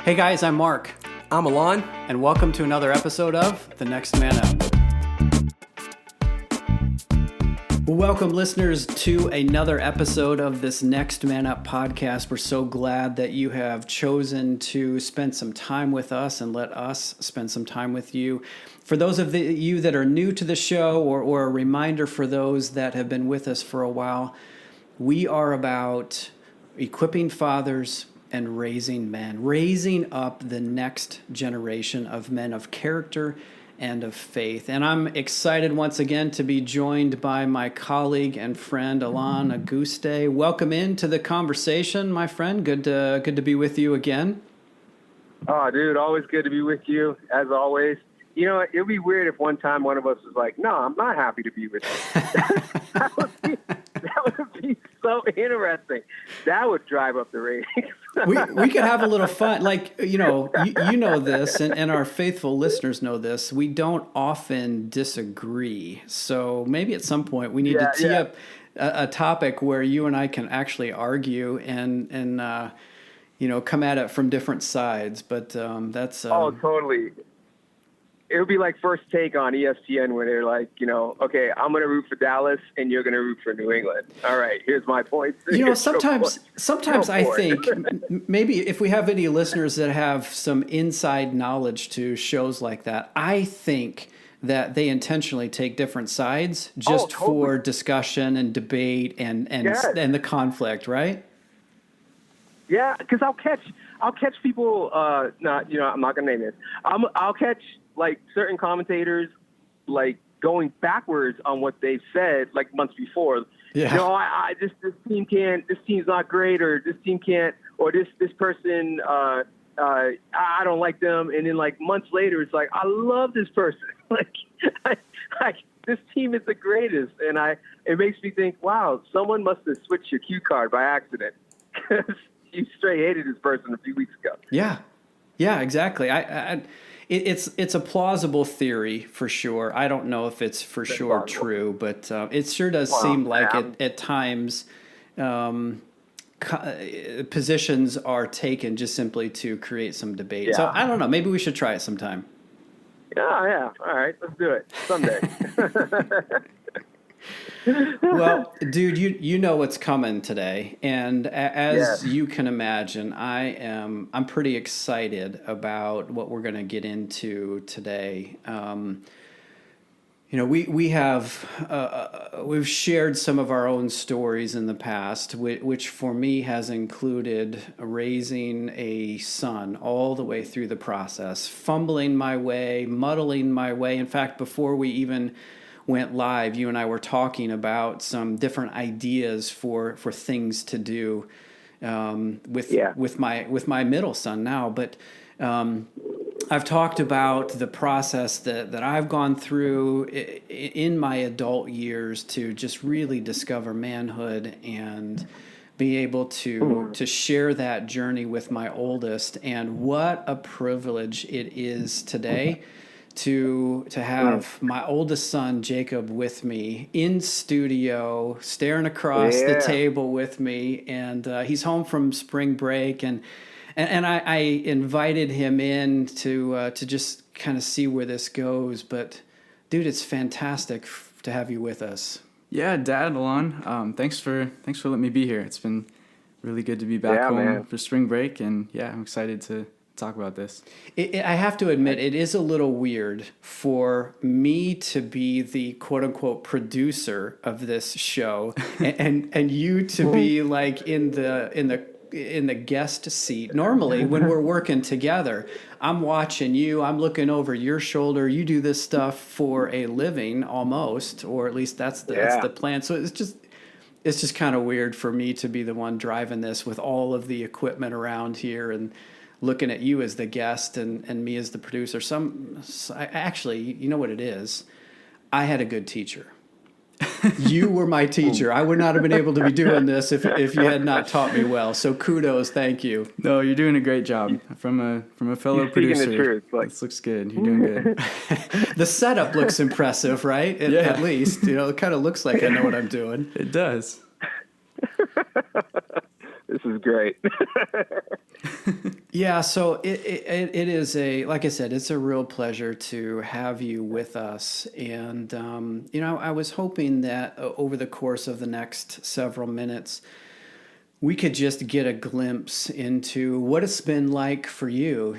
Hey guys, I'm Mark, I'm Alen. and welcome to another episode of The Next Man Up. Welcome, listeners, to another episode of this Next Man Up podcast. We're so glad that you have chosen to spend some time with us and let us spend some time with you. For those of you that are new to the show, or a reminder for those that have been with us for a while, we are about equipping fathers and raising men, raising up the next generation of men of character and of faith. And I'm excited once again to be joined by my colleague and friend, Alen Auguste. Welcome into the conversation, my friend. Good to be with you again. Oh, dude, always good to be with you, as always. You know, it'd be weird if one time one of us was like, no, I'm not happy to be with you. that would be so interesting. That would drive up the ratings. we could have a little fun. Like, you know this, and our faithful listeners know this. We don't often disagree. So maybe at some point we need to tee up a topic where you and I can actually argue and come at it from different sides. But that's... Oh, totally. It would be like First Take on ESPN where they're like, okay, I'm going to root for Dallas and you're going to root for New England. All right, here's my points. Sometimes I think maybe if we have any listeners that have some inside knowledge to shows like that, I think that they intentionally take different sides just for discussion and debate and the conflict, right? Yeah, because I'll catch people. I'm not going to name it. I'll catch like certain commentators like going backwards on what they've said like months before. Yeah. This team can't. This team's not great, or this team can't, or this person. I don't like them. And then like months later, it's like I love this person. like this team is the greatest, and it makes me think, wow, someone must have switched your cue card by accident because you straight hated this person a few weeks ago. Yeah, exactly. It's a plausible theory for sure. I don't know if it's for sure true, but it sure does seem like at times positions are taken just simply to create some debate. Yeah. So I don't know. Maybe we should try it sometime. Yeah. All right, let's do it someday. Well, dude, you know what's coming today, and as you can imagine, I'm pretty excited about what we're going to get into today. We've shared some of our own stories in the past, which for me has included raising a son all the way through the process, fumbling my way, muddling my way. In fact, before we even went live, you and I were talking about some different ideas for things to do with my middle son now. But I've talked about the process that I've gone through in my adult years to just really discover manhood and be able to share that journey with my oldest. And what a privilege it is today to have my oldest son, Jacob, with me in studio, staring across the table with me. And he's home from spring break. And I invited him in to just kind of see where this goes. But, dude, it's fantastic to have you with us. Yeah, Dad, Alen, thanks for letting me be here. It's been really good to be back home for spring break. And, I'm excited to talk about this. I have to admit, it is a little weird for me to be the quote unquote producer of this show and you to be like in the guest seat. Normally when we're working together, I'm watching you, I'm looking over your shoulder, you do this stuff for a living almost, or at least that's the plan. So it's just kind of weird for me to be the one driving this with all of the equipment around here and looking at you as the guest and me as the producer. Actually, you know what it is? I had a good teacher. You were my teacher. I would not have been able to be doing this if you had not taught me well. So kudos, thank you. No, you're doing a great job. From a fellow producer. The truth. This looks good. You're doing good. The setup looks impressive, right? At least, it kind of looks like I know what I'm doing. It does. This is great. Yeah, so it is like I said, it's a real pleasure to have you with us. And, I was hoping that over the course of the next several minutes, we could just get a glimpse into what it's been like for you.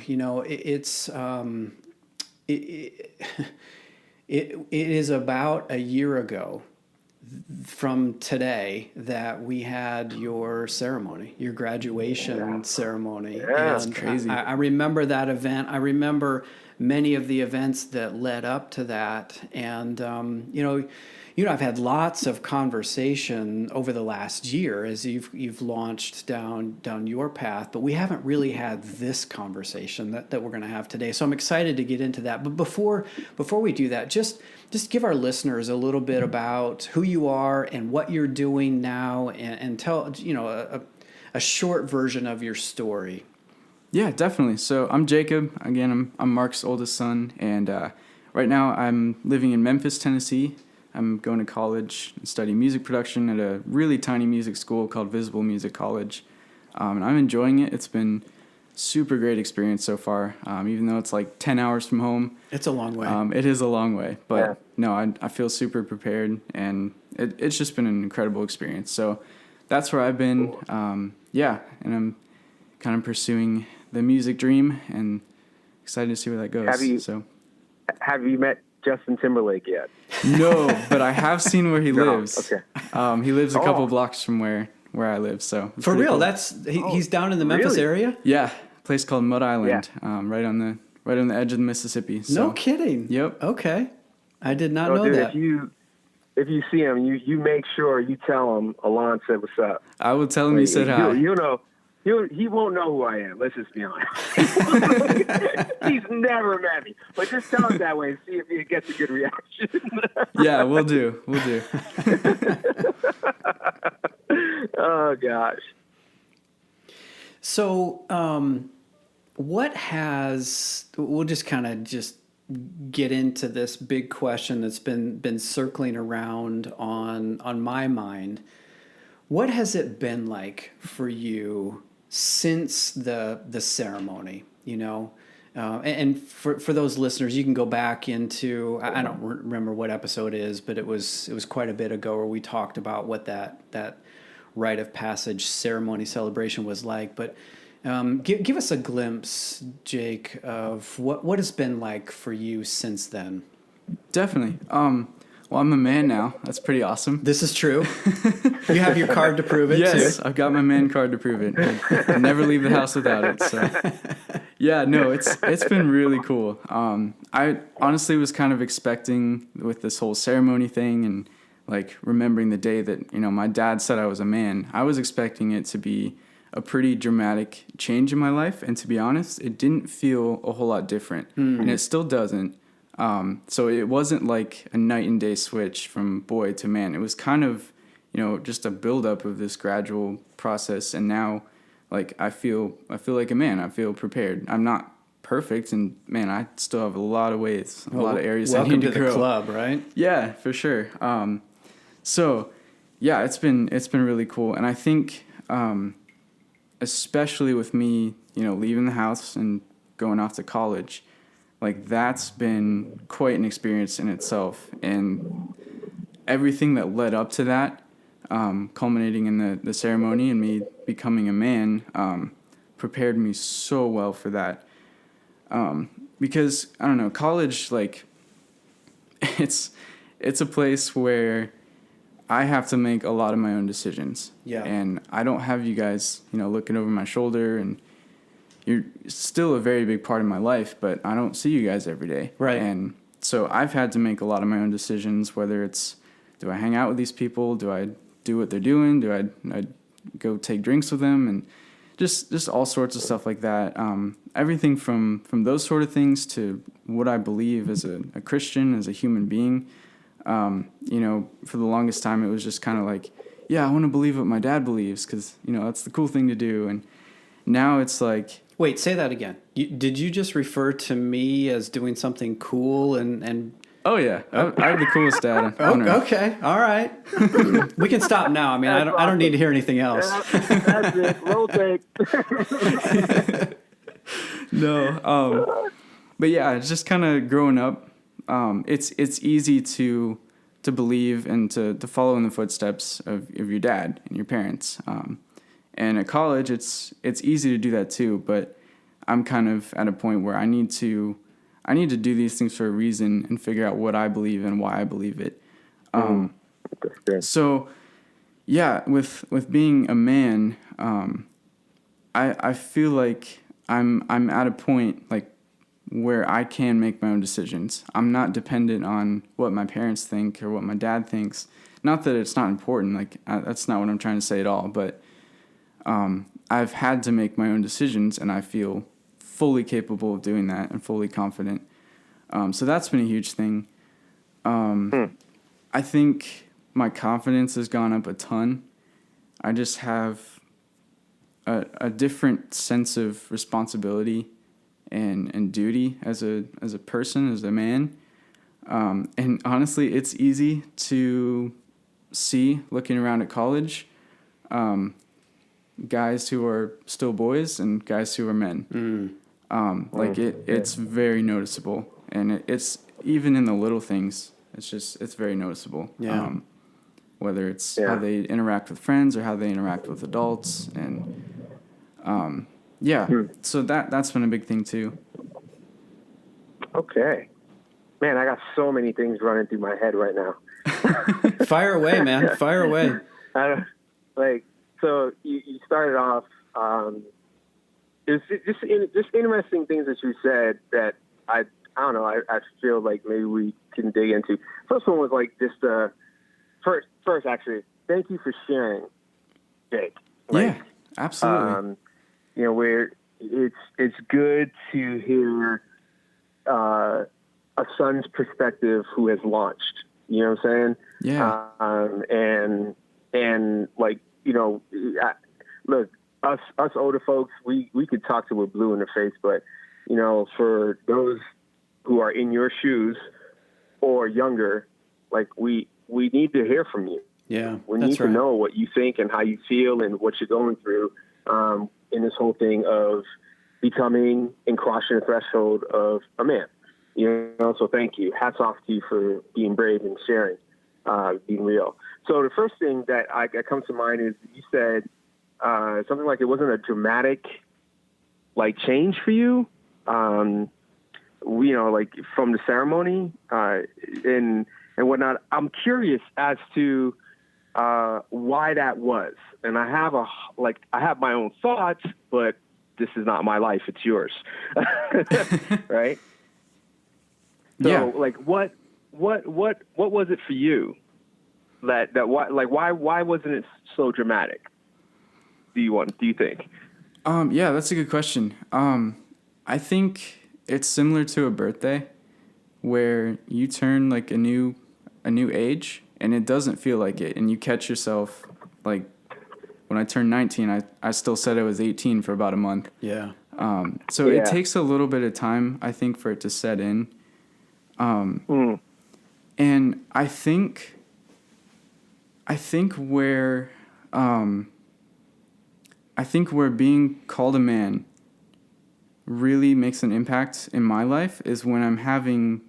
It, it is about a year ago from today that we had your ceremony, your graduation ceremony. Yeah, and that's crazy. I remember that event. I remember many of the events that led up to that. And, I've had lots of conversation over the last year as you've launched down your path, but we haven't really had this conversation that we're going to have today. So I'm excited to get into that. But before we do that, just give our listeners a little bit about who you are and what you're doing now, and tell a short version of your story. Yeah, definitely. So I'm Jacob. Again, I'm Mark's oldest son, and right now I'm living in Memphis, Tennessee. I'm going to college and studying music production at a really tiny music school called Visible Music College, and I'm enjoying it. It's been super great experience so far, even though it's like 10 hours from home. It's a long way. It is a long way, but Yeah. no, I feel super prepared, and it's just been an incredible experience. So that's where I've been. And I'm kind of pursuing the music dream and excited to see where that goes. Have you met Justin Timberlake yet? No, but I have seen where he lives. Okay. He lives a couple blocks from where I live. So it's For pretty real, cool. he's down in the Memphis really? area? Yeah, a place called Mud Island, right on the edge of the Mississippi. So, No kidding. Yep. Okay. I did not Oh, know dude, that. if you see him, you make sure you tell him Alen said what's up. I will tell him you said hi. He won't know who I am. Let's just be honest. He's never met me, but just tell him that way and see if he gets a good reaction. Yeah, we'll do. Oh gosh. So, we'll just kind of get into this big question that's been circling around on my mind. What has it been like for you since the ceremony? And for those listeners, you can go back into, I don't remember what episode it is, but it was quite a bit ago where we talked about what that rite of passage ceremony celebration was like. But give us a glimpse, Jake, of what it's been like for you since then. Definitely. Well, I'm a man now. That's pretty awesome. This is true. You have your card to prove it, Yes, too. I've got my man card to prove it. I never leave the house without it. So, yeah, no, it's been really cool. I honestly was kind of expecting with this whole ceremony thing and like remembering the day that my dad said I was a man. I was expecting it to be a pretty dramatic change in my life, and to be honest, it didn't feel a whole lot different, and it still doesn't. So it wasn't like a night and day switch from boy to man. It was kind of, just a buildup of this gradual process. And now, like, I feel like a man. I feel prepared. I'm not perfect, and man, I still have a lot of ways, a lot of areas I need to grow. Welcome to the club, right? Yeah, for sure. So yeah, it's been really cool. And I think, especially with me, leaving the house and going off to college, like that's been quite an experience in itself, and everything that led up to that, culminating in the ceremony and me becoming a man, prepared me so well for that. Because I don't know, college, like it's a place where I have to make a lot of my own decisions. Yeah. And I don't have you guys, looking over my shoulder, and you're still a very big part of my life, but I don't see you guys every day. Right. And so I've had to make a lot of my own decisions, whether it's, do I hang out with these people? Do I do what they're doing? Do I go take drinks with them? And just all sorts of stuff like that. Everything from those sort of things to what I believe as a Christian, as a human being. For the longest time, it was just kind of like, yeah, I want to believe what my dad believes because, that's the cool thing to do. And now it's like... Wait, say that again. Did you just refer to me as doing something cool and Oh, yeah. I have the coolest dad on earth. Okay, all right. We can stop now. I mean, I don't need to hear anything else. That's it. Roll tape. No. But yeah, it's just kind of growing up. It's easy to believe and to follow in the footsteps of your dad and your parents. And at college, it's easy to do that too. But I'm kind of at a point where I need to do these things for a reason and figure out what I believe and why I believe it. So yeah, with being a man, I feel like I'm at a point like where I can make my own decisions. I'm not dependent on what my parents think or what my dad thinks. Not that it's not important, like that's not what I'm trying to say at all, but I've had to make my own decisions, and I feel fully capable of doing that and fully confident. So that's been a huge thing. I think my confidence has gone up a ton. I just have a different sense of responsibility and duty as a person, as a man. And honestly, it's easy to see looking around at college, guys who are still boys and guys who are men. It's very noticeable, and it's even in the little things. It's very noticeable. Yeah. Whether it's how they interact with friends or how they interact with adults, and so that's been a big thing too. Okay. Man, I got so many things running through my head right now. Fire away, man. Fire away. So you started off, it's just interesting things that you said that I don't know, I feel like maybe we can dig into. First one was like just, first actually, thank you for sharing, Jake. Yeah, absolutely. Where it's good to hear a son's perspective who has launched. You know what I'm saying? Yeah. And like, look, us older folks, we could talk till we're blue in the face, but for those who are in your shoes or younger, like we need to hear from you. Yeah, we need to know what you think and how you feel and what you're going through in this whole thing of becoming and crossing the threshold of a man. So thank you. Hats off to you for being brave and sharing, being real. So the first thing that comes to mind is you said something like it wasn't a dramatic like change for you, like from the ceremony and whatnot. I'm curious as to why that was, and I have my own thoughts, but this is not my life; it's yours, right? So, yeah. like, what was it for you? Why wasn't it so dramatic? Do you think? Yeah, that's a good question. I think it's similar to a birthday where you turn like a new age and it doesn't feel like it, and you catch yourself like when I turned 19, I still said I was 18 for about a month. Yeah. So it takes a little bit of time, I think, for it to set in. And I think where being called a man really makes an impact in my life is when I'm having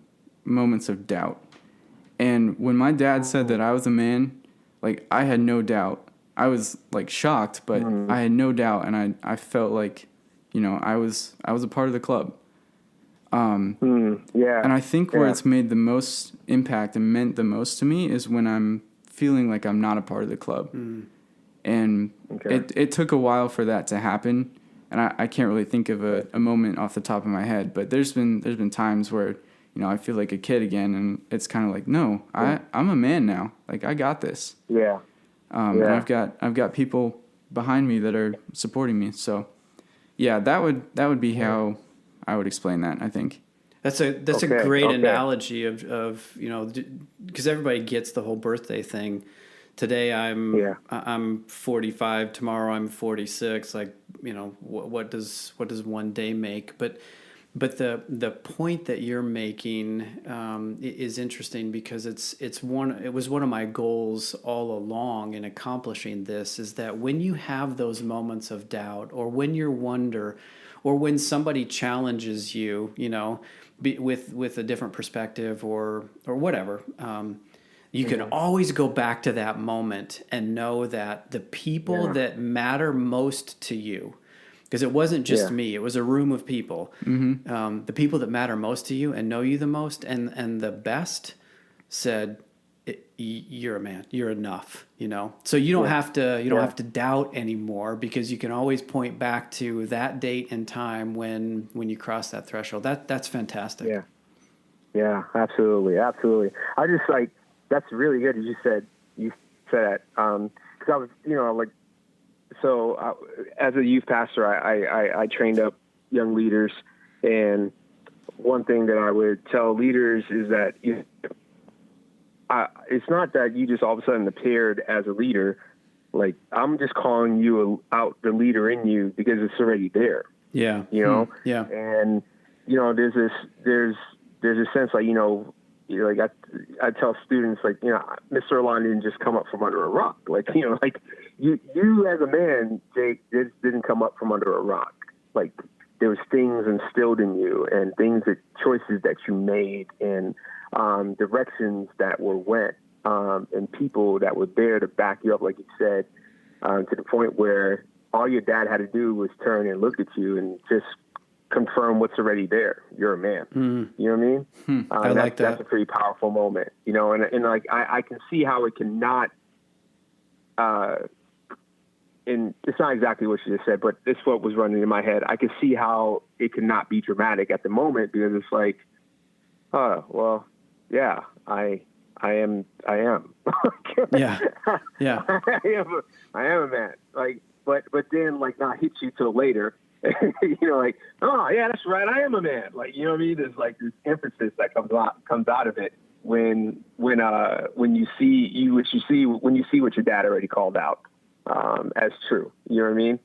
moments of doubt. And when my dad said that I was a man, like I had no doubt. I was like shocked, but I had no doubt, and I felt like, I was a part of the club. And I think where it's made the most impact and meant the most to me is when I'm feeling like I'm not a part of the club. And it took a while for that to happen, and I can't really think of a moment off the top of my head, but there's been times where I feel like a kid again, and it's kind of like, no, I'm a man now, like I got this. And I've got people behind me that are supporting me, so yeah, that would be how I would explain that, I think. That's a great analogy of because everybody gets the whole birthday thing. Today I'm 45. Tomorrow I'm 46. Like what does one day make? But the point that you're making is interesting because it was one of my goals all along in accomplishing this, is that when you have those moments of doubt or when you wonder or when somebody challenges you, with a different perspective or whatever. You can always go back to that moment and know that the people that matter most to you, because it wasn't just me, it was a room of people. The people that matter most to you and know you the most and the best said, you're a man, you're enough, so you don't have to doubt anymore, because you can always point back to that date and time when you cross that threshold. That's fantastic. Yeah, absolutely. I just that's really good. You said that, because I was, as a youth pastor, I trained up young leaders, and one thing that I would tell leaders is that it's not that you just all of a sudden appeared as a leader. Like, I'm just calling you out, the leader in you, because it's already there. Yeah. Yeah. And there's a sense I tell students, Mr. Alen didn't just come up from under a rock. You as a man, Jake, didn't come up from under a rock. There was things instilled in you, and choices that you made, and directions that were went, and people that were there to back you up, like you said, to the point where all your dad had to do was turn and look at you and just confirm what's already there. You're a man. You know what I mean? I like that. That's a pretty powerful moment, and I can see how it cannot, and it's not exactly what you just said, but it's what was running in my head. I can see how it cannot be dramatic at the moment, because it's like, oh, well, yeah, I am. Yeah. Yeah. I am a man. But then not hit you till later. Oh yeah, that's right, I am a man. You know what I mean? There's this emphasis that comes out of it when you see what your dad already called out as true. You know what I mean?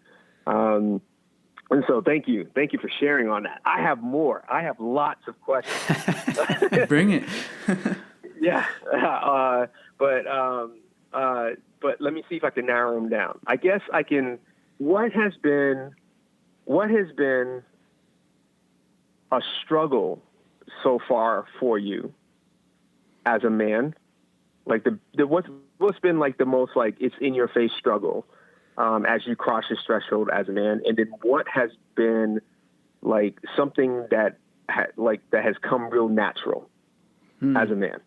And so thank you for sharing on that. I have more. I have lots of questions. Bring it. Yeah. But let me see if I can narrow them down. I guess I can. What has been a struggle so far for you as a man? What's been the most it's in your face struggle as you cross this threshold as a man, and then what has been something that that has come real natural as a man?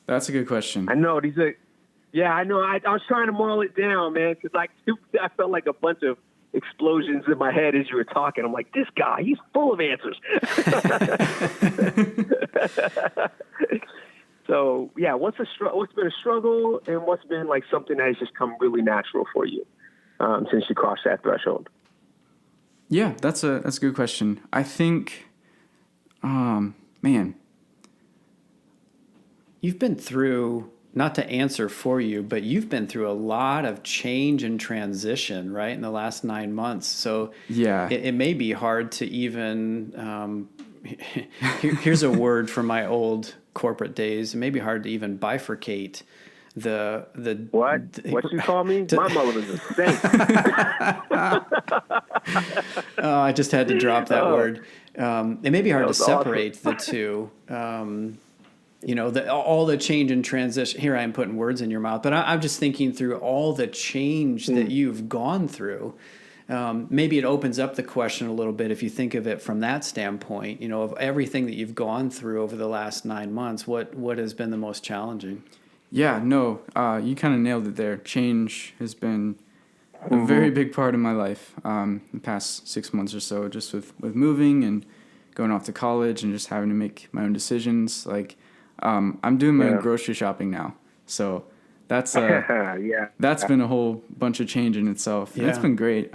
That's a good question. I know I know. I was trying to mull it down, man, because I felt like a bunch of explosions in my head as you were talking. I'm like, this guy, he's full of answers. So yeah, what's been a struggle, and what's been something that has just come really natural for you since you crossed that threshold? Yeah, that's a good question. I think, man, you've been through, not to answer for you, but you've been through a lot of change and transition, right, in the last 9 months. So yeah, it may be hard to even, here's a word from my old corporate days. It may be hard to even bifurcate the what you call me? My mother was a saint. Oh, I just had to drop that word. It may be hard to separate the two. All the change and transition. Here I am putting words in your mouth, but I'm just thinking through all the change that you've gone through. Maybe it opens up the question a little bit if you think of it from that standpoint, of everything that you've gone through over the last 9 months, what has been the most challenging? Yeah, no, you kind of nailed it there. Change has been a very big part of my life the past 6 months or so, just with moving and going off to college and just having to make my own decisions. I'm doing my own grocery shopping now, so that's that's been a whole bunch of change in itself. Yeah. It's been great.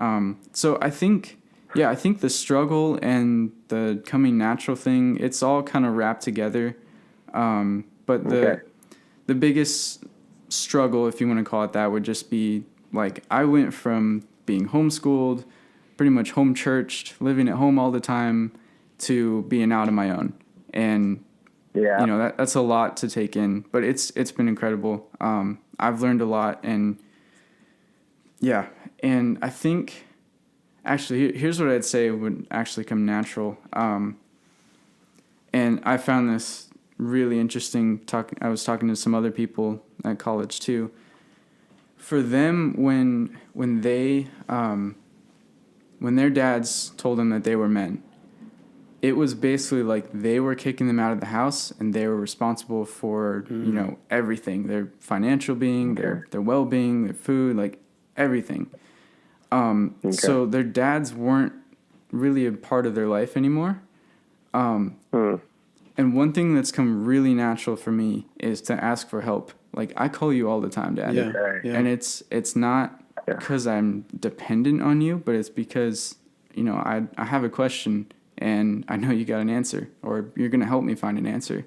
So I think the struggle and the coming natural thing, it's all kind of wrapped together. But the biggest struggle, if you want to call it that, would just be I went from being homeschooled, pretty much home churched, living at home all the time, to being out on my own. And that's a lot to take in, but it's been incredible. I've learned a lot, and I think actually, here's what I'd say would actually come natural. And I found this really interesting. I was talking to some other people at college too. For them, when their dads told them that they were men, it was basically like they were kicking them out of the house, and they were responsible for everything: their financial being, their well-being, their food, like everything. So their dads weren't really a part of their life anymore. And one thing that's come really natural for me is to ask for help. Like, I call you all the time, Dad. Yeah. And it's not because I'm dependent on you, but it's because, I have a question and I know you got an answer, or you're going to help me find an answer.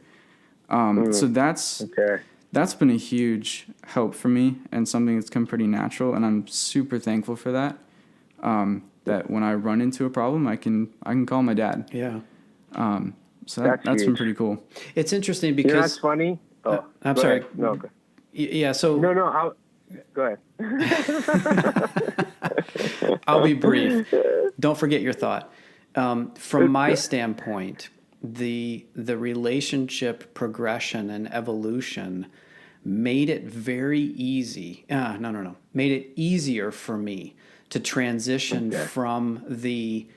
So that's been a huge help for me, and something that's come pretty natural. And I'm super thankful for that. That when I run into a problem, I can call my dad. Yeah. So that's been pretty cool. It's interesting because that's funny. Oh, I'm sorry. Ahead. No, okay. Yeah. So go ahead. I'll be brief. Don't forget your thought. From my standpoint, the relationship progression and evolution made it very easy. Made it easier for me to transition from the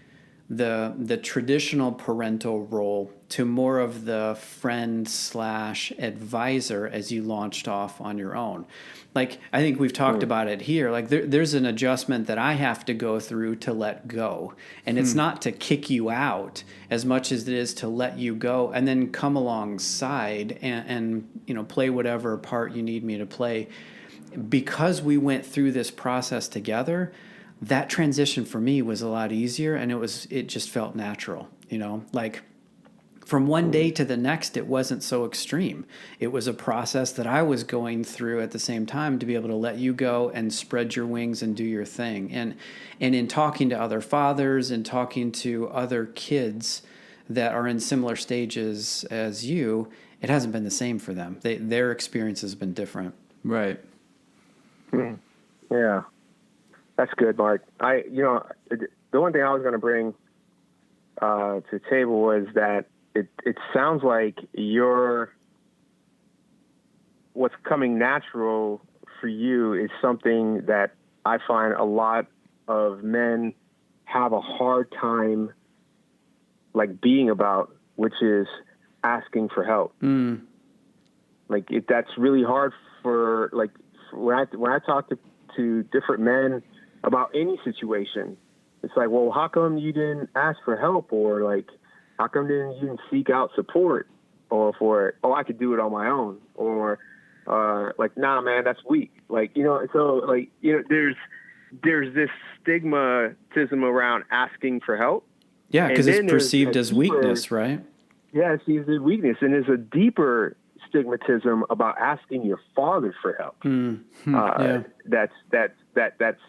traditional parental role to more of the friend/advisor as you launched off on your own. Like, I think we've talked about it here. Like, there's an adjustment that I have to go through to let go. And it's not to kick you out as much as it is to let you go and then come alongside and play whatever part you need me to play. Because we went through this process together, that transition for me was a lot easier, and it just felt natural, like from one day to the next, it wasn't so extreme. It was a process that I was going through at the same time to be able to let you go and spread your wings and do your thing. And in talking to other fathers and talking to other kids that are in similar stages as you, it hasn't been the same for them. Their experience has been different. Right. Yeah. That's good, Mark. The one thing I was going to bring to the table was that it sounds like what's coming natural for you is something that I find a lot of men have a hard time like being about, which is asking for help. That's really hard for when I talk to different men about any situation. It's like, well, how come you didn't ask for help? Or like, how come you didn't seek out support? Or I could do it on my own. Or nah, man, that's weak. There's this stigmatism around asking for help. Yeah, because it's perceived as weakness, right? Yeah, it's perceived as weakness. And there's a deeper stigmatism about asking your father for help. That's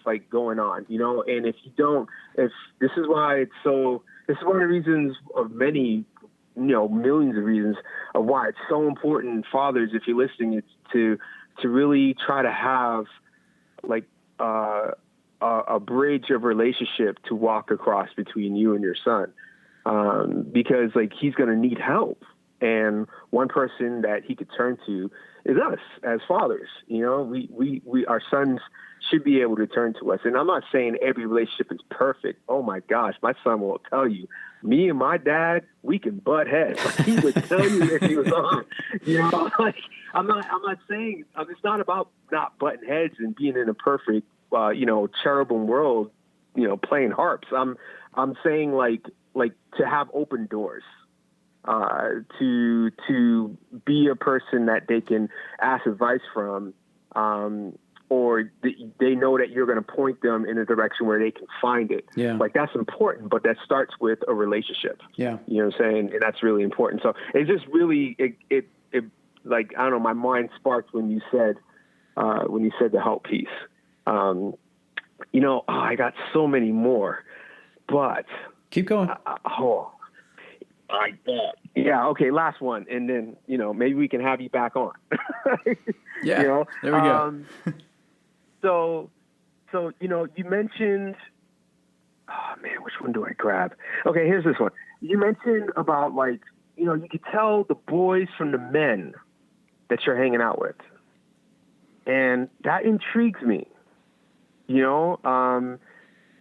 like going on, and if this is one of the reasons of many, millions of reasons of why it's so important, fathers, if you're listening, it's to really try to have like a bridge of relationship to walk across between you and your son, because like he's going to need help. And one person that he could turn to is us as fathers. We our sons should be able to turn to us. And I'm not saying every relationship is perfect. Oh my gosh, my son will tell you, me and my dad, we can butt heads. He would tell you if he was on. I'm not saying it's not about not butting heads and being in a perfect, cherubim world, playing harps. I'm saying like to have open doors. To be a person that they can ask advice from, or they know that you're going to point them in a direction where they can find it. Yeah. Like that's important, but that starts with a relationship. Yeah. You know what I'm saying? And that's really important. So it's just really, it like, I don't know, my mind sparked when you said the help piece. I got so many more, but keep going. Yeah. Okay. Last one. And then, maybe we can have you back on. Yeah. There we go. So, you mentioned, man, which one do I grab? Okay, here's this one. You mentioned about like, you could tell the boys from the men that you're hanging out with. And that intrigues me,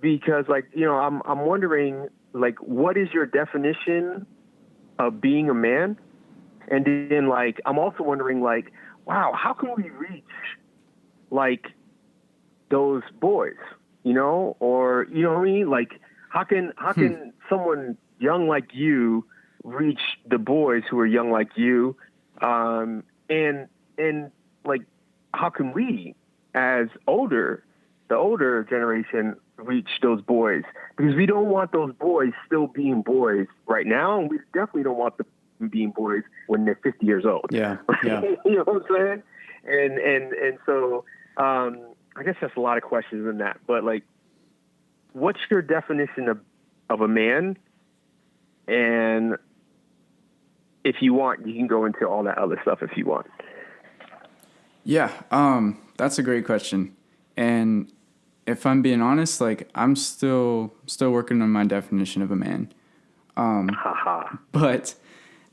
because like, I'm wondering like, what is your definition of being a man? And then like, I'm also wondering like, wow, how can we reach like those boys, or, you know what I mean? Like, how can someone young like you reach the boys who are young like you? And like, how can we as the older generation reach those boys? Because we don't want those boys still being boys right now. And we definitely don't want them being boys when they're 50 years old. Yeah. Yeah. You know what I'm saying? And so, I guess that's a lot of questions in that, but like, what's your definition of a man? And if you want, you can go into all that other stuff if you want. Yeah, that's a great question. And if I'm being honest, like I'm still working on my definition of a man. But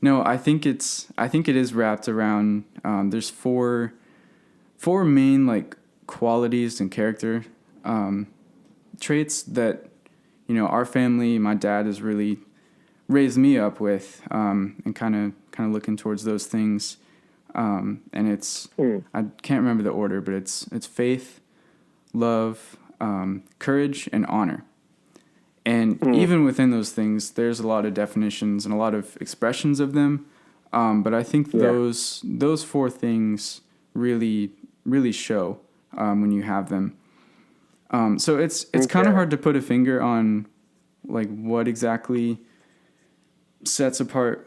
no, I think it is wrapped around, there's four main like qualities and character traits that our family, my dad has really raised me up with, and kind of looking towards those things, and it's I can't remember the order, but it's faith, love, courage, and honor. And even within those things, there's a lot of definitions and a lot of expressions of them, but I think those four things really show when you have them. So it's kind of hard to put a finger on like what exactly sets apart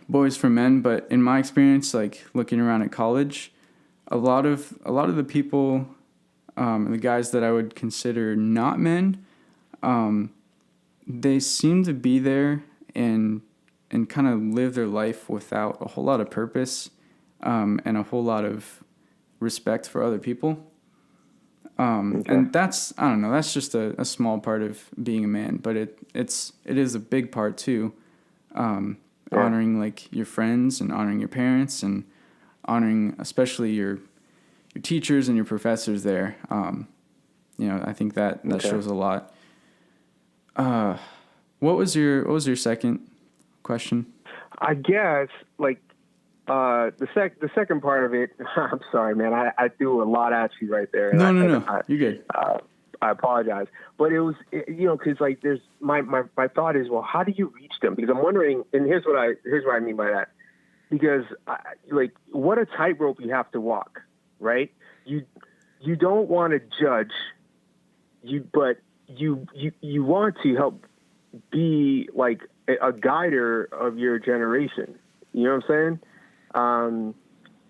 boys from men, but in my experience, like looking around at college, a lot of the people, the guys that I would consider not men, they seem to be there and kind of live their life without a whole lot of purpose, and a whole lot of respect for other people. And that's, I don't know, that's just a small part of being a man, but it is a big part too. Honoring like your friends and honoring your parents and honoring especially your teachers and your professors there. I think that shows a lot. What was your second question? I guess like, the second part of it, I'm sorry, man. I threw a lot at you right there. No. You're good. I apologize, but it was, cause like there's my thought is, well, how do you reach them? Because I'm wondering, and here's what I mean by that, because like what a tightrope you have to walk, right? You don't want to judge but you want to help be like a guider of your generation. You know what I'm saying?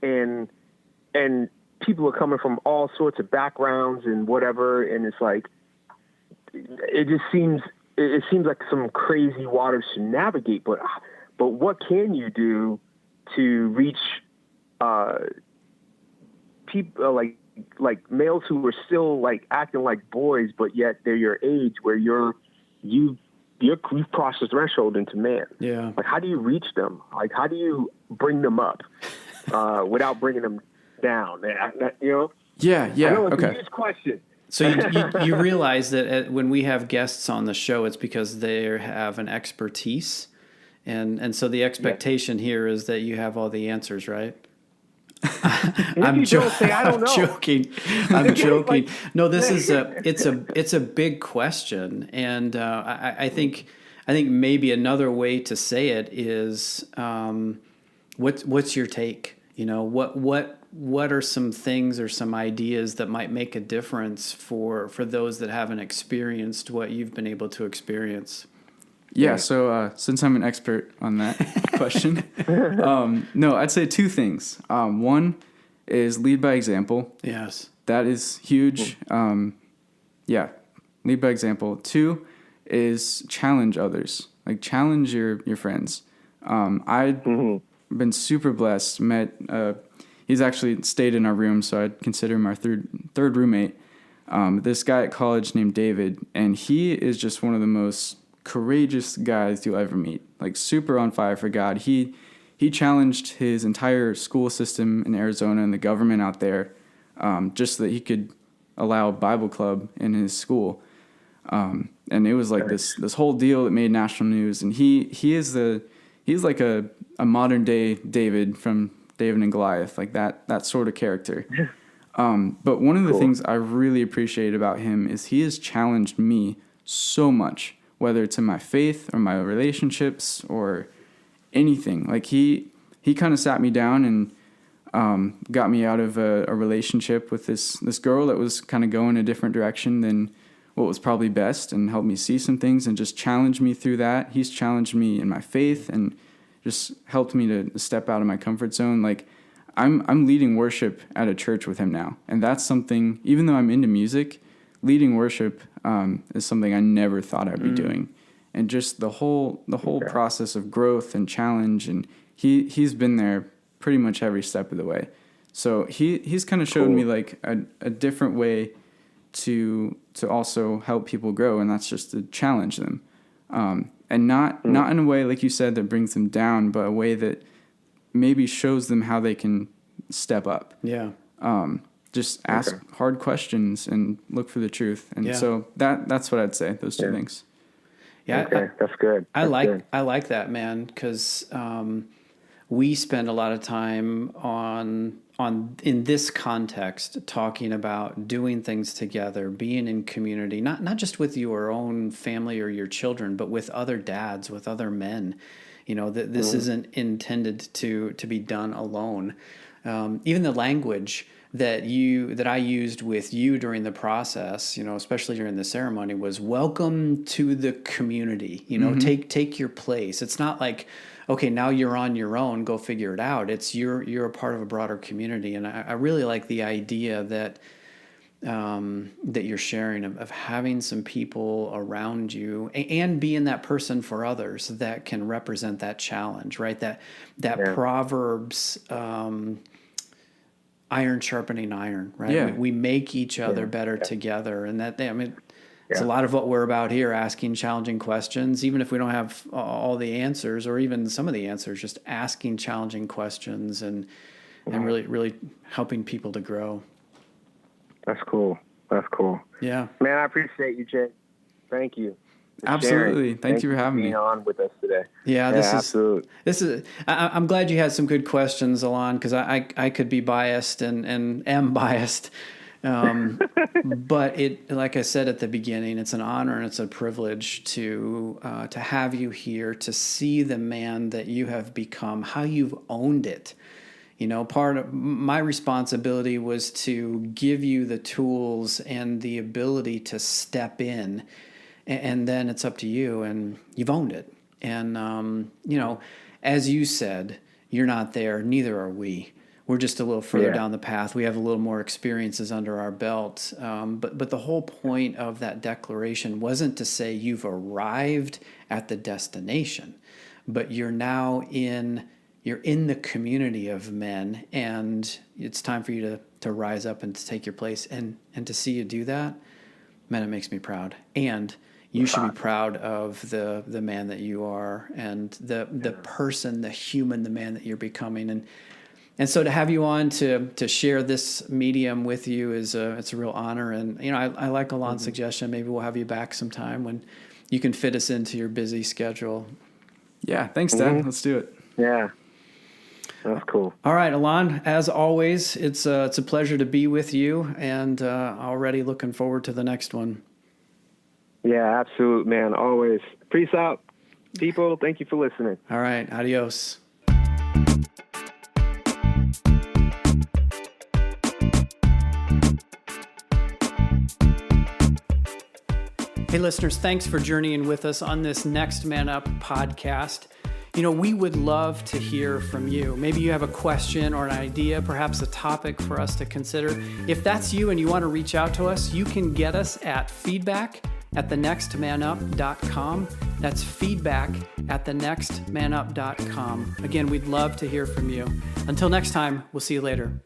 And people are coming from all sorts of backgrounds and whatever. And it's like, it seems like some crazy waters to navigate, but what can you do to reach, people like males who are still like acting like boys, but yet they're your age where you've crossed the threshold into man. Yeah. Like, how do you reach them? Like, how do you bring them up without bringing them down? Yeah. I know it's Okay. a huge question. So you realize that when we have guests on the show, it's because they have an expertise, and so the expectation here is that you have all the answers, right? I'm joking. I'm joking. No, this is it's a big question, and I think maybe another way to say it is, what's your take? What are some things or some ideas that might make a difference for those that haven't experienced what you've been able to experience? Yeah, so since I'm an expert on that question, no, I'd say two things. One is lead by example. Yes. That is huge. Lead by example. Two is challenge others. Like, challenge your friends. I've been super blessed. He's actually stayed in our room, so I'd consider him our third roommate. This guy at college named David, and he is just one of the most courageous guys you'll ever meet. Like super on fire for God. He challenged his entire school system in Arizona and the government out there, just so that he could allow Bible club in his school. And it was like this whole deal that made national news. And he's like a modern day David from David and Goliath, like that sort of character. But one of the things I really appreciate about him is he has challenged me so much, whether it's in my faith or my relationships or anything. Like he kind of sat me down and got me out of a relationship with this girl that was kind of going a different direction than what was probably best, and helped me see some things and just challenged me through that. He's challenged me in my faith and just helped me to step out of my comfort zone. Like I'm leading worship at a church with him now. And that's something, even though I'm into music, leading worship is something I never thought I'd be doing. And just the whole process of growth and challenge, and he's been there pretty much every step of the way. So he's kind of showed me like a different way to also help people grow, and that's just to challenge them. And not in a way, like you said, that brings them down, but a way that maybe shows them how they can step up. Yeah. Just ask hard questions and look for the truth. And so that's what I'd say, those two things. Yeah. Okay, that's good. I like that, man, because we spend a lot of time on in this context talking about doing things together, being in community, not just with your own family or your children, but with other dads, with other men. You know, that this isn't intended to be done alone. Even the language that I used with you during the process, you know, especially during the ceremony, was welcome to the community. You know, take your place. It's not like, okay, now you're on your own, go figure it out. It's you're a part of a broader community, and I really like the idea that you're sharing of having some people around you and being that person for others that can represent that challenge, right? That Proverbs, iron sharpening iron, right? Yeah. We make each other better together, and it's a lot of what we're about here, asking challenging questions, even if we don't have all the answers or even some of the answers, just asking challenging questions and really, really helping people to grow. That's cool. Yeah. Man, I appreciate you, Jay. Thank you. Absolutely. Thank you for having me. Being on with us today. Yeah, absolutely. This is. I'm glad you had some good questions, Alen, because I could be biased and am biased. But like I said at the beginning, it's an honor and it's a privilege to have you here, to see the man that you have become, how you've owned it. You know, part of my responsibility was to give you the tools and the ability to step in, and then it's up to you, and you've owned it. And, you know, as you said, you're not there, neither are we. We're just a little further down the path. We have a little more experiences under our belt. But the whole point of that declaration wasn't to say you've arrived at the destination, but you're now in the community of men, and it's time for you to rise up and to take your place. And to see you do that, man, it makes me proud. And you should be proud of the man that you are, and the person, the human, the man that you're becoming. And so to have you on to share this medium with you it's a real honor. And, you know, I like Alan's suggestion. Maybe we'll have you back sometime when you can fit us into your busy schedule. Yeah. Thanks, Dad. Let's do it. Yeah. That's cool. All right, Alen, as always, it's a pleasure to be with you, and already looking forward to the next one. Yeah, absolute, man. Always. Peace out, people. Thank you for listening. All right. Adios. Hey, listeners, thanks for journeying with us on this Next Man Up podcast. You know, we would love to hear from you. Maybe you have a question or an idea, perhaps a topic for us to consider. If that's you and you want to reach out to us, you can get us at feedback@thenextmanup.com. That's feedback@thenextmanup.com. Again, we'd love to hear from you. Until next time, we'll see you later.